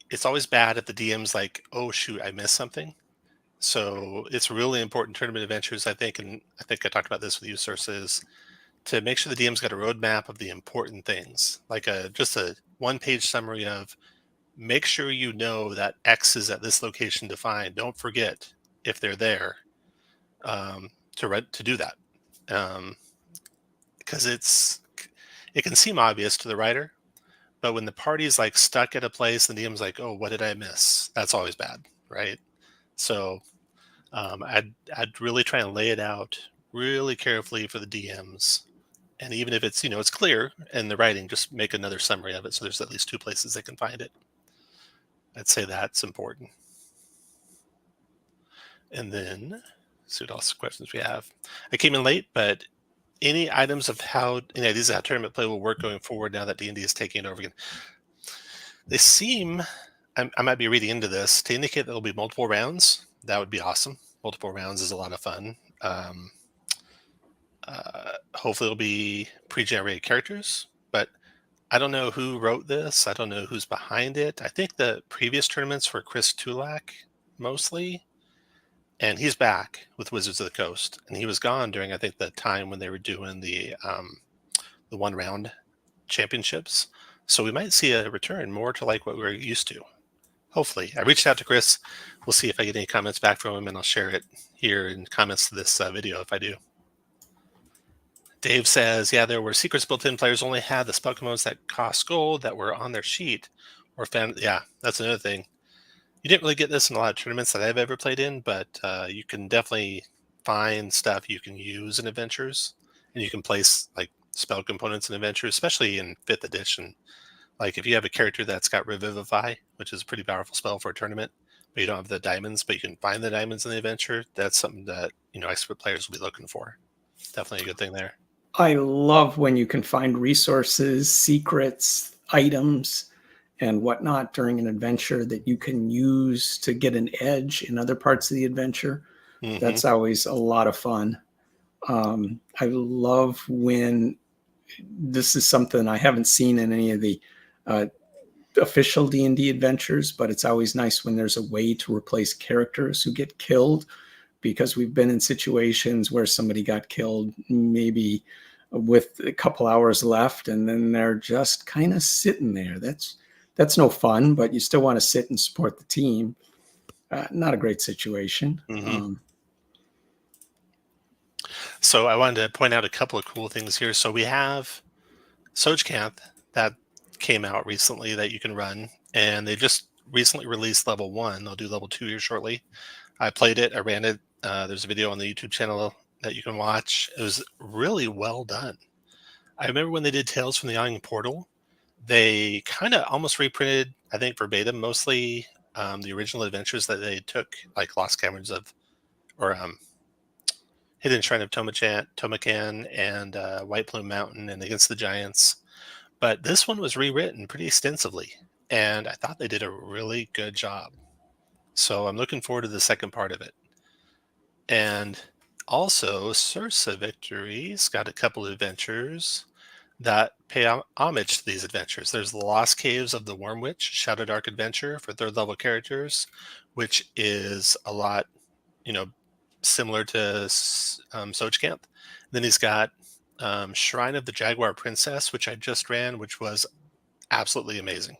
it's always bad if the DM's like, oh shoot, I missed something. So it's really important tournament adventures, I think, and I think I talked about this with you, SERSA, is to make sure the DM's got a roadmap of the important things, like just a one-page summary of, make sure you know that X is at this location defined. Don't forget if they're there to do that, because it can seem obvious to the writer, but when the party's like stuck at a place and the DM's like, oh, what did I miss? That's always bad, right? So I'd really try and lay it out really carefully for the DMs. And even if it's, it's clear in the writing, just make another summary of it so there's at least 2 places they can find it. I'd say that's important. And then, see what else questions we have. I came in late, but any items of how these is how tournament play will work going forward now that D&D is taking it over again? They seem, I might be reading into this, to indicate that there'll be multiple rounds. That would be awesome. Multiple rounds is a lot of fun. Hopefully it'll be pre-generated characters, but I don't know who wrote this. I don't know who's behind it. I think the previous tournaments were Chris Tulak mostly, and he's back with Wizards of the Coast, and he was gone during, I think, the time when they were doing the 1-round championships. So we might see a return more to like what we're used to. Hopefully. I reached out to Chris. We'll see if I get any comments back from him, and I'll share it here in comments to this video if I do. Dave says, yeah, there were secrets built in. Players only had the spell components that cost gold that were on their sheet or found. Yeah, that's another thing. You didn't really get this in a lot of tournaments that I've ever played in, but you can definitely find stuff you can use in adventures, and you can place like spell components in adventures, especially in 5th edition. Like if you have a character that's got Revivify, which is a pretty powerful spell for a tournament, but you don't have the diamonds, but you can find the diamonds in the adventure, that's something that, expert players will be looking for. Definitely a good thing there. I love when you can find resources, secrets, items, and whatnot during an adventure that you can use to get an edge in other parts of the adventure. Mm-hmm. That's always a lot of fun. I love when this is something I haven't seen in any of the official D&D adventures, but it's always nice when there's a way to replace characters who get killed, because we've been in situations where somebody got killed maybe with a couple hours left, and then they're just kind of sitting there. That's no fun, but you still want to sit and support the team. Not a great situation. Mm-hmm. So I wanted to point out a couple of cool things here. So we have TSOJCANTH that came out recently that you can run, and they just recently released level 1. They'll do level 2 here shortly. I played it. I ran it. There's a video on the YouTube channel that you can watch. It was really well done. I remember when they did Tales from the Yawning Portal, they kind of almost reprinted, I think verbatim, mostly the original adventures that they took, like Lost Caverns of, or Hidden Shrine of TAMOACHAN, and White Plume Mountain, and Against the Giants. But this one was rewritten pretty extensively, and I thought they did a really good job. So I'm looking forward to the second part of it. And also, SERSA Victory's got a couple of adventures that pay homage to these adventures. There's the Lost Caves of the Worm Witch, Shadow Dark Adventure for third level characters, which is a lot, similar to SOJCANTH. Then he's got Shrine of the Jaguar Princess, which I just ran, which was absolutely amazing.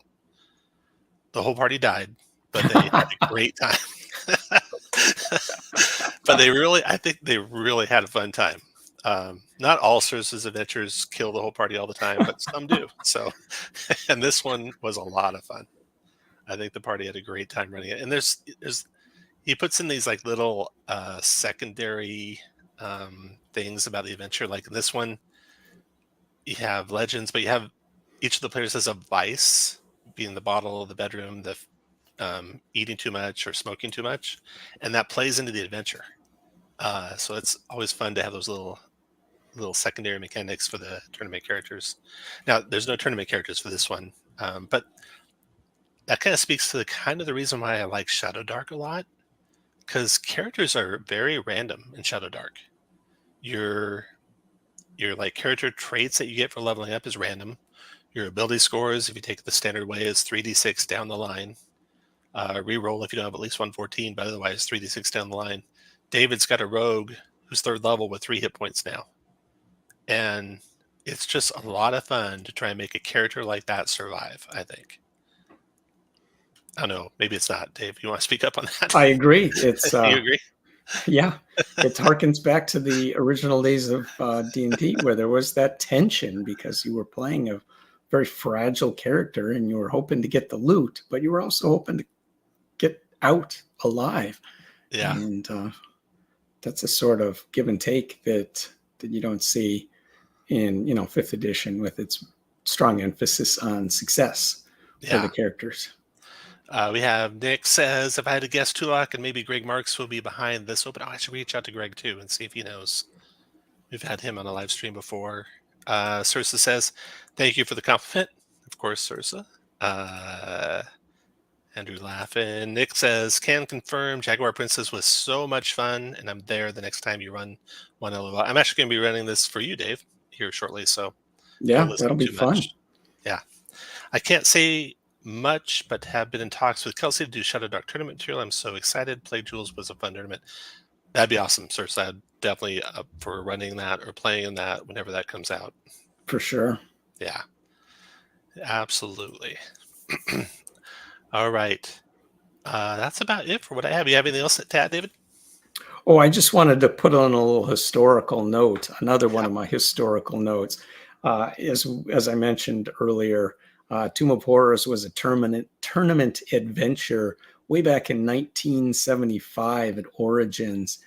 The whole party died, but they had a great time. But I think they really had a fun time. Not all SERSA's adventures kill the whole party all the time, but some do. So, and this one was a lot of fun. I think the party had a great time running it. And he puts in these like little secondary things about the adventure. Like in this one, you have legends, but you have each of the players has a vice, being the bottle, the bedroom, the eating too much or smoking too much, and that plays into the adventure. So it's always fun to have those little secondary mechanics for the tournament characters. Now, there's no tournament characters for this one, but that kind of speaks to the reason why I like Shadow Dark a lot, because characters are very random in Shadow Dark. Your like character traits that you get for leveling up is random. Your ability scores, if you take it the standard way, is 3d6 down the line. Reroll if you don't have at least 114, but otherwise 3d6 down the line. David's got a rogue who's third level with 3 hit points now. And it's just a lot of fun to try and make a character like that survive, I think. I don't know, maybe it's not. Dave, you want to speak up on that? I agree. It's you agree? Yeah, it harkens back to the original days of D&D, where there was that tension because you were playing a very fragile character and you were hoping to get the loot, but you were also hoping to get out alive. Yeah. And that's a sort of give and take that you don't see in 5th edition with its strong emphasis on success for the characters. We have Nick says, if I had to guess, Tulak and maybe Greg Marks will be behind this open. I should reach out to Greg too and see if he knows. We've had him on a live stream before. SERSA says, thank you for the compliment. Of course, SERSA. Andrew laughing. Nick says, can confirm Jaguar Princess was so much fun, and I'm there the next time you run one LOL. I'm actually going to be running this for you, Dave, here shortly. So yeah, that'll be fun. Yeah. I can't say much, but have been in talks with Kelsey to do Shadow Dark tournament material. I'm so excited. Play Jewels was a fun tournament. That'd be awesome, SERSA. I'd definitely up for running that or playing in that whenever that comes out. For sure. Yeah, absolutely. All right. That's about it for what I have. You have anything else to add, David? Oh, I just wanted to put on a little historical note, another one of my historical notes. As I mentioned earlier, Tomb of Horrors was a tournament adventure way back in 1975 at Origins.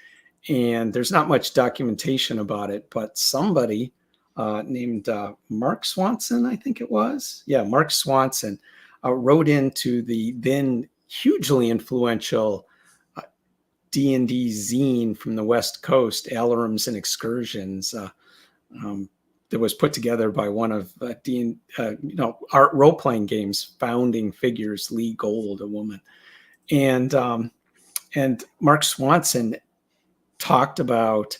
And there's not much documentation about it, but somebody named Mark Swanson, I think it was. Yeah, Mark Swanson wrote into the then hugely influential D&D zine from the West Coast, Alarums and Excursions, that was put together by one of art role-playing games founding figures, Lee Gold, a woman. And Mark Swanson talked about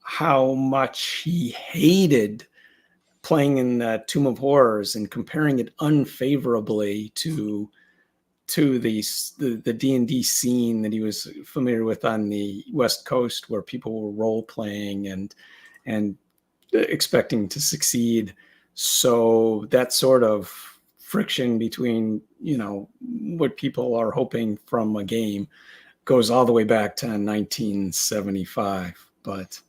how much he hated playing in the Tomb of Horrors and comparing it unfavorably to the D&D scene that he was familiar with on the West Coast, where people were role-playing and expecting to succeed. So that sort of friction between, what people are hoping from a game goes all the way back to 1975. But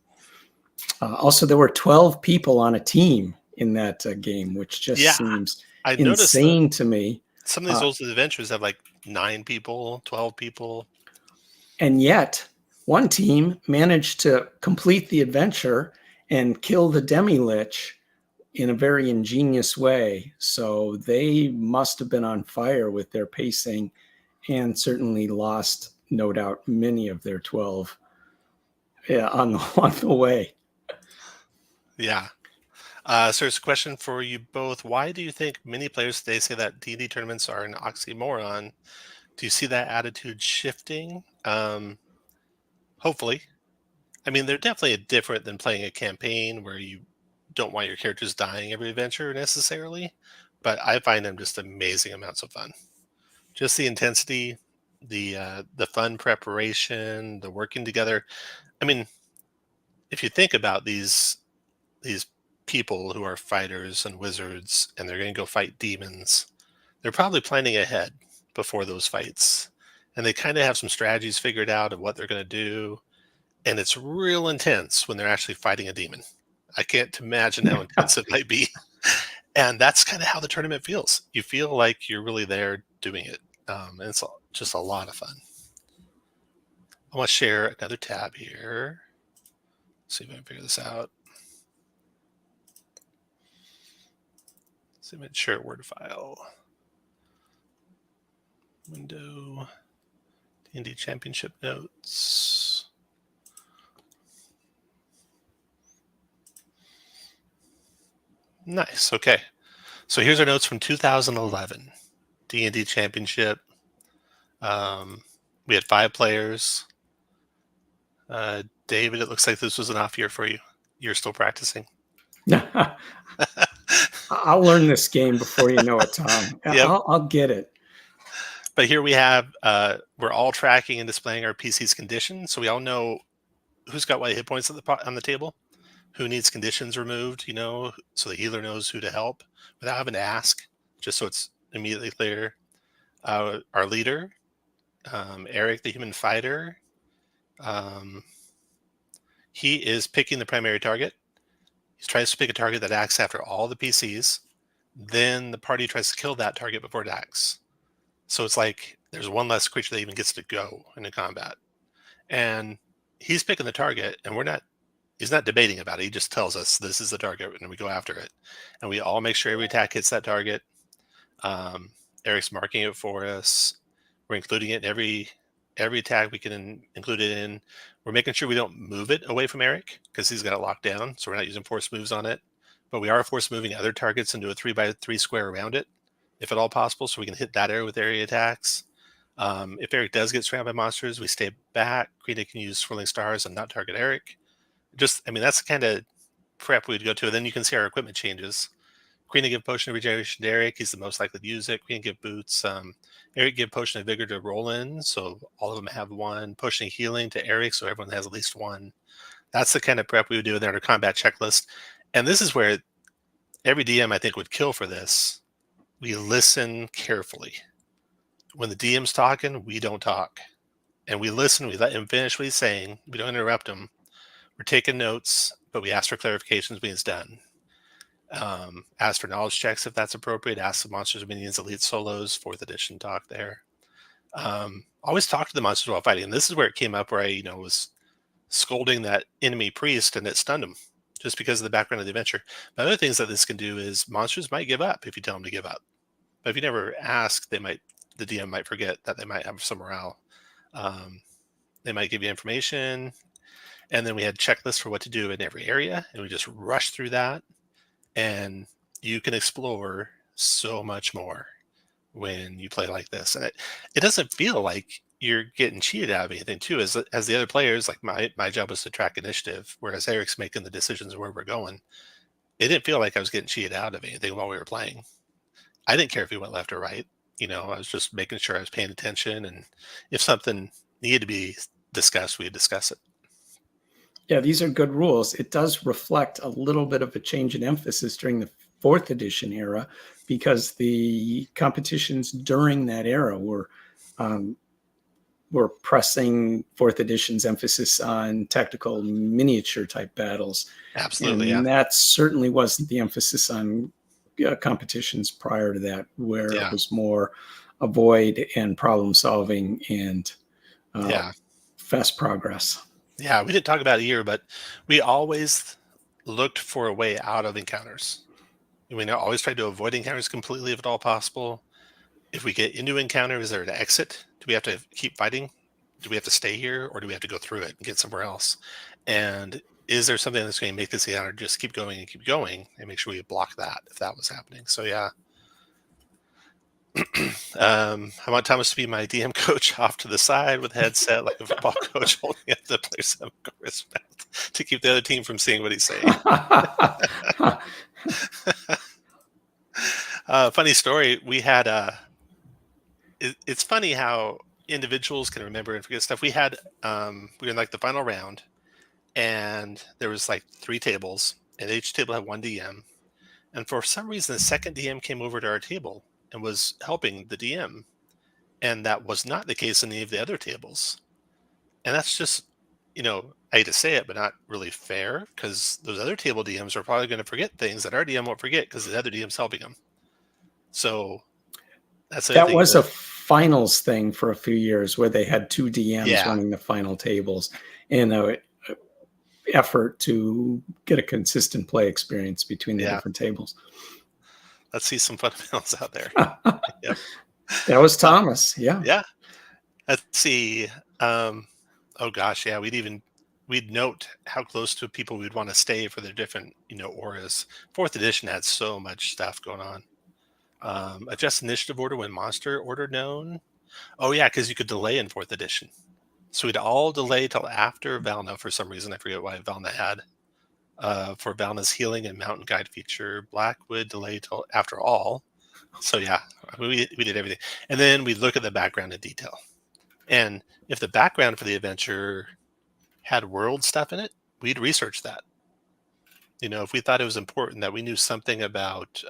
also there were 12 people on a team in that game, which just seems insane to me. Some of these old adventures have like 9 people, 12 people. And yet one team managed to complete the adventure and kill the demi-lich in a very ingenious way. So they must have been on fire with their pacing and certainly lost, no doubt, many of their 12 on the way. Yeah. So there's a question for you both. Why do you think many players today say that D&D tournaments are an oxymoron? Do you see that attitude shifting? Hopefully. I mean, they're definitely different than playing a campaign where you don't want your characters dying every adventure necessarily, but I find them just amazing amounts of fun. Just the intensity, the fun preparation, the working together. I mean, if you think about these people who are fighters and wizards and they're going to go fight demons, they're probably planning ahead before those fights. And they kind of have some strategies figured out of what they're going to do. And it's real intense when they're actually fighting a demon. I can't imagine how intense it might be. And that's kind of how the tournament feels. You feel like you're really there doing it. And it's just a lot of fun. I want to share another tab here. See if I can figure this out. See if I can share a Word file. Window, D&D Championship notes. Nice. Okay. So here's our notes from 2011 D&D Championship. We had 5 players. David, it looks like this was an off year for you. You're still practicing. I'll learn this game before you know it, Tom. Yep. I'll get it. But here we have, we're all tracking and displaying our PC's condition. So we all know who's got what hit points on the table, who needs conditions removed, so the healer knows who to help without having to ask, just so it's immediately clear. Our leader, Eric, the human fighter, he is picking the primary target. He tries to pick a target that acts after all the PCs. Then the party tries to kill that target before it acts. So it's like there's one less creature that even gets to go into combat. And he's picking the target, and he's not debating about it. He just tells us this is the target, and we go after it. And we all make sure every attack hits that target. Eric's marking it for us. We're including it in every attack we can include it in. We're making sure we don't move it away from Eric because he's got it locked down. So we're not using force moves on it. But we are force moving other targets into a 3x3 square around it, if at all possible, so we can hit that area with area attacks. If Eric does get surrounded by monsters, we stay back. Krita can use swirling stars and not target Eric. That's the kind of prep we'd go to. And then you can see our equipment changes. Queen give potion of regeneration to Eric. He's the most likely to use it. Queen give boots. Eric give potion of vigor to Roland, so all of them have one. Potion of healing to Eric, so everyone has at least one. That's the kind of prep we would do in our combat checklist. And this is where every DM, I think, would kill for this. We listen carefully. When the DM's talking, we don't talk. And we listen, we let him finish what he's saying. We don't interrupt him. We're taking notes, but we ask for clarifications when he's done. Ask for knowledge checks if that's appropriate. Ask the Monsters, Minions, Elite Solos, 4th edition talk there. Always talk to the monsters while fighting. And this is where it came up where I, was scolding that enemy priest and it stunned him just because of the background of the adventure. But other things that this can do is monsters might give up if you tell them to give up. But if you never ask, the DM might forget that they might have some morale. They might give you information. And then we had checklists for what to do in every area. And we just rushed through that. And you can explore so much more when you play like this. And it doesn't feel like you're getting cheated out of anything too. As the other players, like my job was to track initiative, whereas Eric's making the decisions of where we're going. It didn't feel like I was getting cheated out of anything while we were playing. I didn't care if we went left or right. I was just making sure I was paying attention. And if something needed to be discussed, we'd discuss it. Yeah, these are good rules. It does reflect a little bit of a change in emphasis during the 4th edition era because the competitions during that era were pressing 4th edition's emphasis on tactical miniature type battles. Absolutely, and yeah. that certainly wasn't the emphasis on competitions prior to that, where it was more avoid and problem solving and fast progress. Yeah, we didn't talk about it here, but we always looked for a way out of encounters. We always tried to avoid encounters completely if at all possible. If we get into encounter, is there an exit? Do we have to keep fighting? do we have to stay here, or do we have to go through it and get somewhere else? And is there something that's going to make this or just keep going and make sure we block that if that was happening? So yeah. I want Thomas to be my DM coach off to the side with a headset like a football coach holding up the players' wristband to keep the other team from seeing what he's saying. Funny story. We had it's funny how individuals can remember and forget stuff. We had we were in like the final round, and there was like 3 tables, and each table had 1 DM. And for some reason, the second DM came over to our table and was helping the DM, and that was not the case in any of the other tables. And that's just, I hate to say it, but not really fair, because those other table DMs are probably going to forget things that our DM won't forget because the other DM's helping them. So that was a finals thing for a few years where they had 2 DMs running the final tables in an effort to get a consistent play experience between the different tables. Let's see some fundamentals out there. Yep. That was Thomas. Yeah. Let's see. Oh gosh, yeah. We'd note how close to people we'd want to stay for their different, auras. 4th edition had so much stuff going on. Adjust initiative order when monster order known. Oh yeah, because you could delay in 4th edition. So we'd all delay till after Valna for some reason. I forget why Valna had. For Valna's healing and mountain guide feature, Blackwood delay till after all. So yeah, we did everything. And then we look at the background in detail. And if the background for the adventure had world stuff in it, we'd research that. If we thought it was important that we knew something about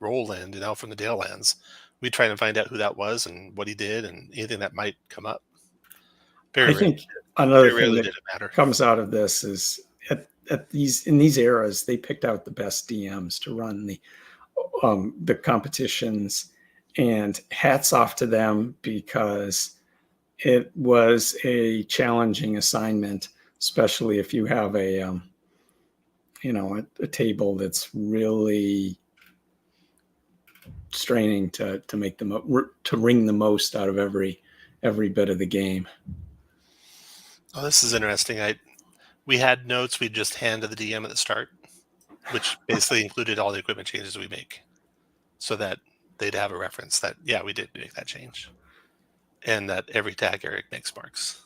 Roland and Elf from the Dalelands, we'd try to find out who that was and what he did and anything that might come up. I think another thing that comes out of this is in these eras, they picked out the best DMs to run the competitions, and hats off to them, because it was a challenging assignment, especially if you have a table that's really straining to wring the most out of every bit of the game. Oh, this is interesting. We had notes we'd just hand to the DM at the start, which basically included all the equipment changes we make, so that they'd have a reference that, yeah, we did make that change, and that every tag Eric makes marks.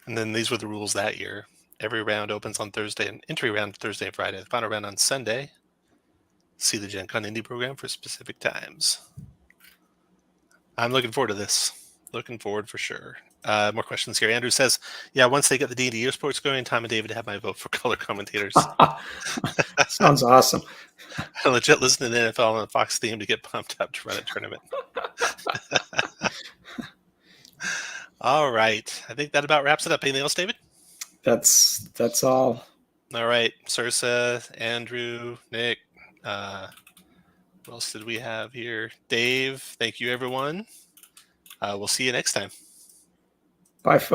And then these were the rules that year. Every round opens on Thursday, and entry round Thursday and Friday. The final round on Sunday. See the Gen Con Indie program for specific times. I'm looking forward to this. Looking forward for sure. More questions here. Andrew says, yeah, once they get the D&D sports going, Tom and David have my vote for color commentators. Sounds awesome. I legit listen to the NFL on the Fox theme to get pumped up to run a tournament. All right. I think that about wraps it up. Anything else, David? That's all. All right. SERSA, Andrew, Nick. What else did we have here? Dave, thank you, everyone. We'll see you next time. Bye, folks.